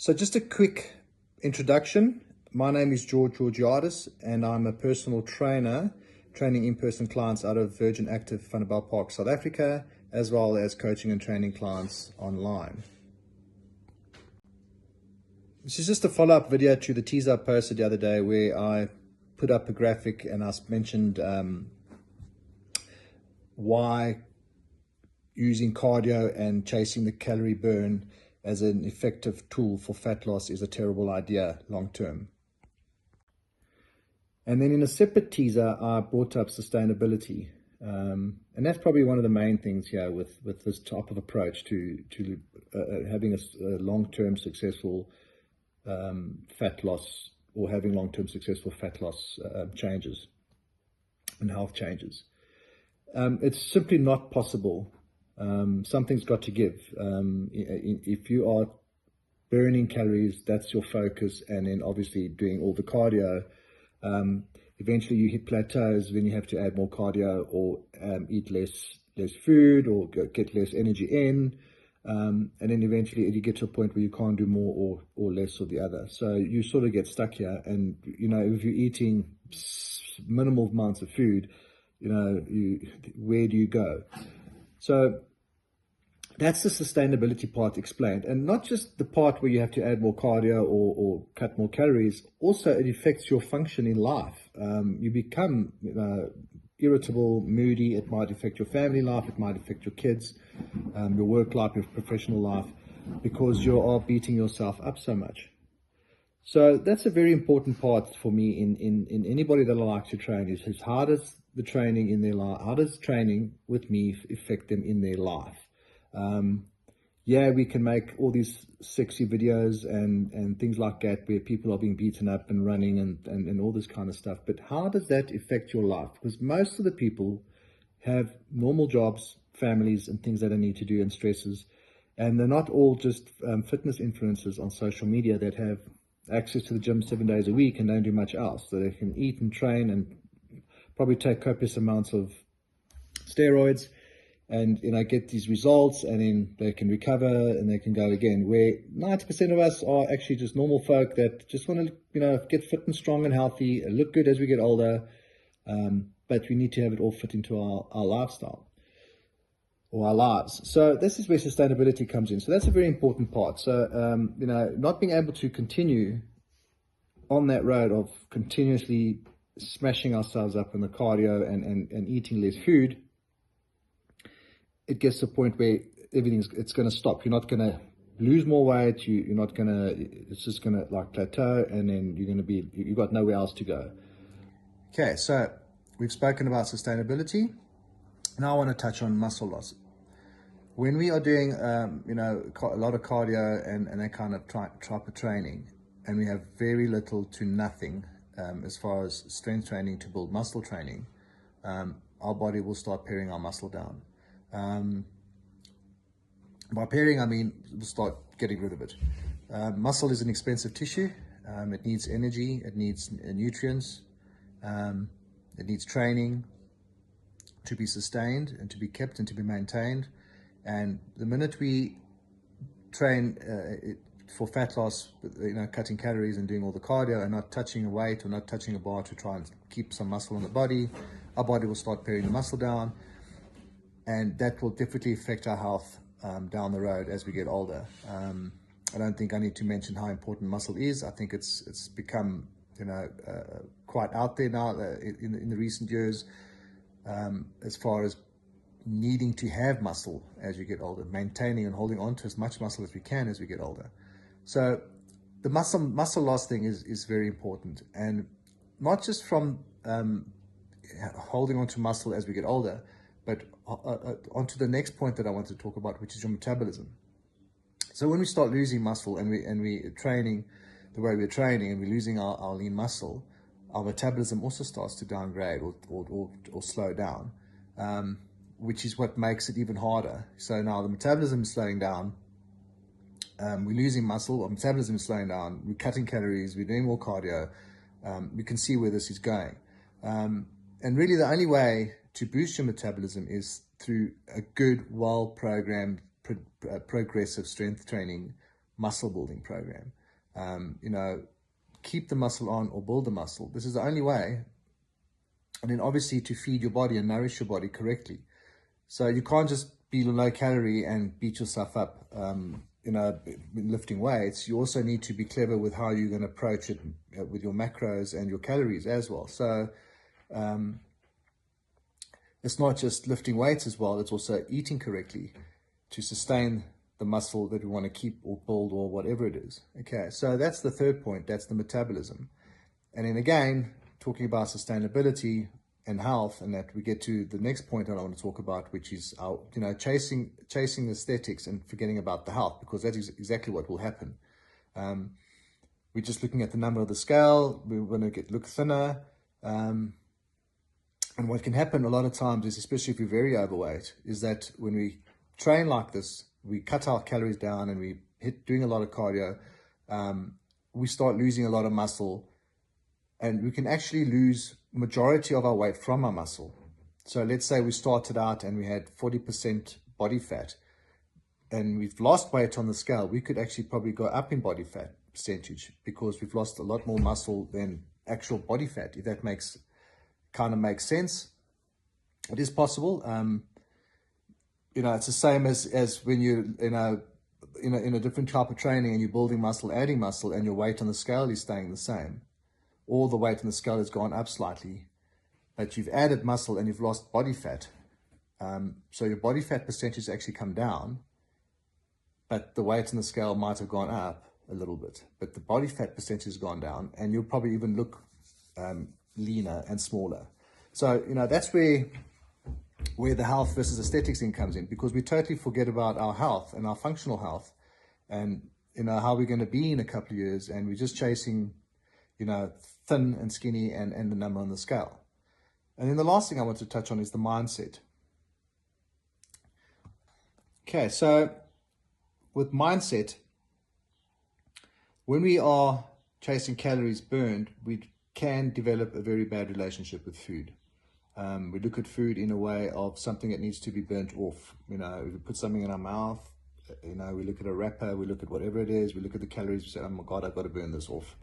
So just a quick introduction. My name is George Georgiadis, and I'm a personal trainer, training in-person clients out of Virgin Active Vanderbijl Park, South Africa, as well as coaching and training clients online. This is just a follow-up video to the teaser I posted the other day where I put up a graphic and I mentioned why using cardio and chasing the calorie burn as an effective tool for fat loss is a terrible idea long term. And then in a separate teaser, I brought up sustainability. And that's probably one of the main things here with this type of approach to having a long-term successful fat loss, or having long-term successful fat loss changes and health changes. It's simply not possible. Something's got to give. If you are burning calories, that's your focus, and then obviously doing all the cardio, eventually you hit plateaus, then you have to add more cardio or eat less food or get less energy in, and then eventually you get to a point where you can't do more or less of the other. So you sort of get stuck here, and if you're eating minimal amounts of food, where do you go? So that's the sustainability part explained, and not just the part where you have to add more cardio or cut more calories. Also, it affects your function in life. You become irritable, moody. It might affect your family life. It might affect your kids, your work life, your professional life, because you are beating yourself up so much. So that's a very important part for me in anybody that I like to train is how does the training in their life, how does training with me affect them in their life? Yeah, we can make all these sexy videos and things like that where people are being beaten up and running and all this kind of stuff. But how does that affect your life? Because most of the people have normal jobs, families, and things that they need to do, and stresses. And they're not all just fitness influencers on social media that have access to the gym 7 days a week and don't do much else. So they can eat and train and probably take copious amounts of steroids and get these results, and then they can recover and they can go again. Where 90% of us are actually just normal folk that just want to get fit and strong and healthy, look good as we get older, but we need to have it all fit into our lifestyle or our lives. So this is where sustainability comes in. So that's a very important part. So not being able to continue on that road of continuously smashing ourselves up in the cardio and eating less food, it gets to a point where it's going to stop. You're not going to lose more weight. You're not going to, it's just going to plateau, and then you've got nowhere else to go. Okay, so we've spoken about sustainability. Now I want to touch on muscle loss. When we are doing, a lot of cardio and that kind of type of training, and we have very little to nothing as far as strength training to build muscle training, our body will start paring our muscle down. By pairing, I mean we'll start getting rid of it. Muscle is an expensive tissue. It needs energy, it needs nutrients, it needs training to be sustained and to be kept and to be maintained. And the minute we train for fat loss, cutting calories and doing all the cardio and not touching a weight or not touching a bar to try and keep some muscle in the body, our body will start paring the muscle down. And that will definitely affect our health down the road as we get older. I don't think I need to mention how important muscle is. I think it's become quite out there now in the recent years, as far as needing to have muscle as you get older, maintaining and holding on to as much muscle as we can as we get older. So the muscle loss thing is very important, and not just from holding on to muscle as we get older, but onto the next point that I want to talk about, which is your metabolism. So when we start losing muscle and we're training the way we're training and we're losing our lean muscle, our metabolism also starts to downgrade or slow down, which is what makes it even harder. So now the metabolism is slowing down, we're losing muscle, our metabolism is slowing down, we're cutting calories, we're doing more cardio. We can see where this is going. And really the only way to boost your metabolism is through a good, well-programmed, progressive strength training muscle building program. Keep the muscle on or build the muscle. This is the only way. And then obviously to feed your body and nourish your body correctly. So you can't just be low calorie and beat yourself up, lifting weights. You also need to be clever with how you're going to approach it with your macros and your calories as well. So it's not just lifting weights as well, it's also eating correctly to sustain the muscle that we want to keep or build or whatever it is. Okay, so that's the third point, that's the metabolism. And then again, talking about sustainability and health, and that we get to the next point that I want to talk about, which is our, chasing aesthetics and forgetting about the health, because that is exactly what will happen. We're just looking at the number of the scale, we're going to look thinner, and what can happen a lot of times is, especially if you're very overweight, is that when we train like this, we cut our calories down and we doing a lot of cardio, we start losing a lot of muscle, and we can actually lose majority of our weight from our muscle. So let's say we started out and we had 40% body fat and we've lost weight on the scale. We could actually probably go up in body fat percentage because we've lost a lot more muscle than actual body fat, if that makes sense. It is possible. It's the same as when you in a different type of training and you're building muscle, adding muscle, and your weight on the scale is staying the same. All the weight on the scale has gone up slightly, but you've added muscle and you've lost body fat. So your body fat percentage has actually come down, but the weight on the scale might have gone up a little bit, but the body fat percentage has gone down, and you'll probably even look leaner and smaller. So, that's where the health versus aesthetics thing comes in, because we totally forget about our health and our functional health and, how we're going to be in a couple of years, and we're just chasing, thin and skinny and the number on the scale. And then the last thing I want to touch on is the mindset. Okay, so with mindset, when we are chasing calories burned, we can develop a very bad relationship with food. We look at food in a way of something that needs to be burnt off. We put something in our mouth, we look at a wrapper, we look at whatever it is, we look at the calories, we say, oh my God, I've got to burn this off.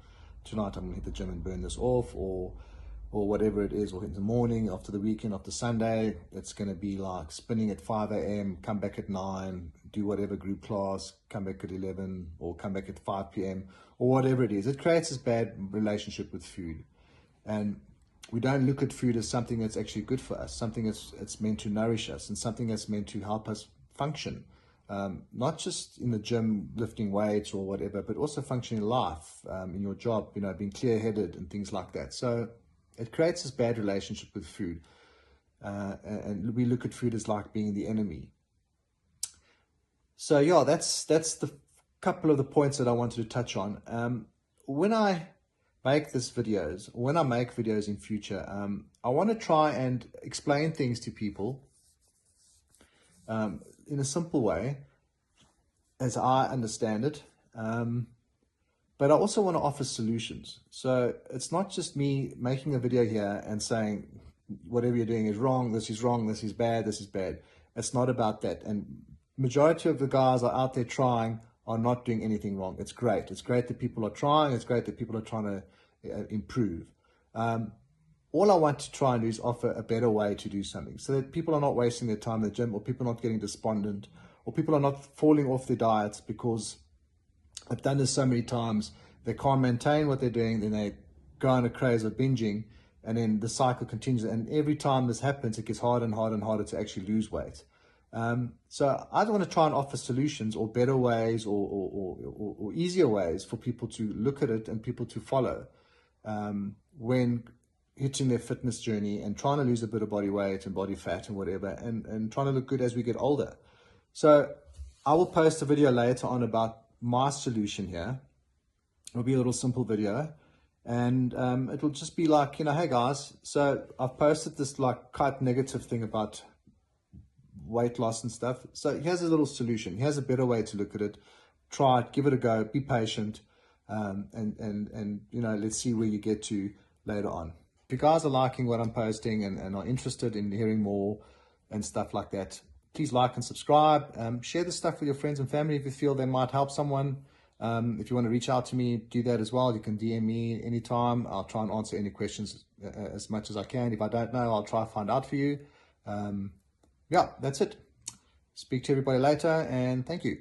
Tonight I'm going to hit the gym and burn this off, or whatever it is, or in the morning, after the weekend, after Sunday, it's going to be like spinning at 5 a.m., come back at 9, do whatever group class, come back at 11, or come back at 5 p.m., or whatever it is. It creates this bad relationship with food. And we don't look at food as something that's actually good for us, something that's meant to nourish us, and something that's meant to help us function. Not just in the gym lifting weights or whatever, but also function in life, in your job, being clear-headed and things like that. So it creates this bad relationship with food. And we look at food as like being the enemy. So yeah, that's the couple of the points that I wanted to touch on. When I make videos in future, I want to try and explain things to people in a simple way, as I understand it. But I also want to offer solutions. So it's not just me making a video here and saying, whatever you're doing is wrong, this is bad, this is bad. It's not about that. And majority of the guys are out there trying are not doing anything wrong. It's great. It's great that people are trying. It's great that people are trying to improve. All I want to try and do is offer a better way to do something so that people are not wasting their time in the gym, or people are not getting despondent, or people are not falling off their diets because I've done this so many times. They can't maintain what they're doing, then they go on a craze of binging, and then the cycle continues. And every time this happens, it gets harder and harder and harder to actually lose weight. So I want to try and offer solutions or better ways or easier ways for people to look at it and people to follow when hitting their fitness journey and trying to lose a bit of body weight and body fat and whatever, and trying to look good as we get older. So I will post a video later on about my solution here. It'll be a little simple video, and it'll just be like, hey guys, so I've posted this like quite negative thing about weight loss and stuff. So here's a little solution. Here's a better way to look at it. Try it, give it a go, be patient, and let's see where you get to later on. If you guys are liking what I'm posting and are interested in hearing more and stuff like that, please like and subscribe. Share this stuff with your friends and family if you feel they might help someone. If you want to reach out to me, do that as well. You can DM me anytime. I'll try and answer any questions as much as I can. If I don't know, I'll try to find out for you. Yeah, that's it. Speak to everybody later, and thank you.